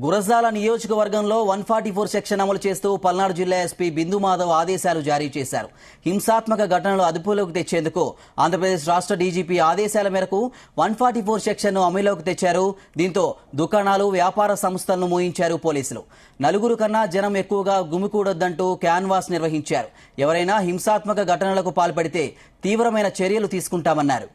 గురజాల నియోజకవర్గంలో 144 సెక్షన్ అమలు చేస్తూ పల్నాడు జిల్లా ఎస్పీ బిందు మాధవ్ ఆదేశాలు జారీ చేశారు. హింసాత్మక ఘటనలు అదుపులోకి తెచ్చేందుకు ఆంధ్రప్రదేశ్ రాష్ట్ర డీజీపీ ఆదేశాల మేరకు 144 సెక్షన్ను అమలులోకి తెచ్చారు. దీంతో దుకాణాలు, వ్యాపార సంస్థలను మూయించారు పోలీసులు. నలుగురు కన్నా జనం ఎక్కువగా గుమికూడొద్దంటూ క్యాన్వాస్ నిర్వహించారు. ఎవరైనా హింసాత్మక ఘటనలకు పాల్పడితే తీవ్రమైన చర్యలు తీసుకుంటామన్నారు.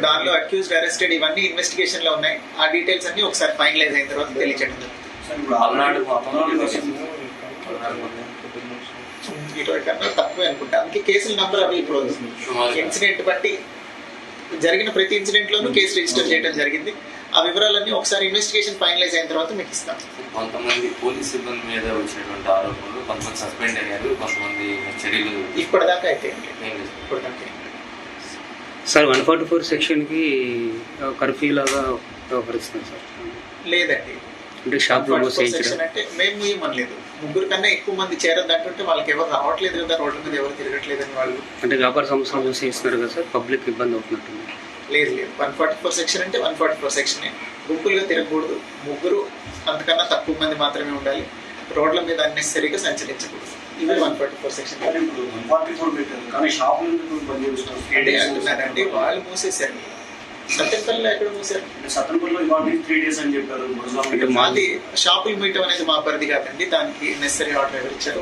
దానిలో అక్యూజ్డ్, అరెస్టెడ్ ఇవన్నీ ఇన్వెస్టిగేషన్ లో ఉన్నాయి. ఆ డీటెయిల్స్ అన్ని ఒకసారి ఫైనలైజ్ అయిన తర్వాత తెలియజేయడం. 20 కన్నా తక్కువే అనుకుంటా. అందుకే కేసుల నంబర్ అవి ఇప్పుడు ఇన్సిడెంట్ బట్టి జరిగిన ప్రతి ఇన్సిడెంట్ లోనూ కేసు రిజిస్టర్ చేయడం జరిగింది. ఆ వివరాలన్నీ ఒకసారి ఇన్వెస్టిగేషన్ ఫైనలైజ్ అయిన తర్వాత మీకు ఇస్తాం. కొంతమంది పోలీస్ సిబ్బంది మీద వచ్చినటువంటి ఆరోపణలు, కొంతమంది సస్పెండ్ అయ్యారు, కొంతమంది చర్యలు ఇప్పటిదాకా అయితే సార్ 144 సెక్షన్ కి కర్ఫ్యూ లాగా వ్యవహరిస్తుంది సార్. లేదండి, అంటే షాప్ సెక్షన్ అంటే మేము ఏమనలేదు. ముగ్గురు కన్నా ఎక్కువ మంది చేరద్దంటుంటే వాళ్ళకి ఎవరు రావట్లేదు కదా, రోడ్ల మీద ఎవరు తిరగట్లేదని వాళ్ళు అంటే వ్యాపార సంస్థలు మూసేస్తున్నారు కదా సార్, పబ్లిక్ ఇబ్బంది అవుతున్నట్టుంది. లేదు 144 సెక్షన్ అంటే 144 సెక్షనే. గుంపులుగా తిరగకూడదు, ముగ్గురు అంతకన్నా తక్కువ మంది మాత్రమే ఉండాలి, రోడ్ల మీద అన్నెసరీగా సంచరించకూడదు. ఇవి 144 సెక్షన్. అదే అంటున్నారండి, వాళ్ళు మూసేశారు. సత్యంపల్లిలో ఎక్కడ మూసారు? మాది షాపులు మీయటం అనేది మా పరిధి కాదండి. దానికి నెసరీ ఆర్డర్ ఎవరు ఇచ్చారు.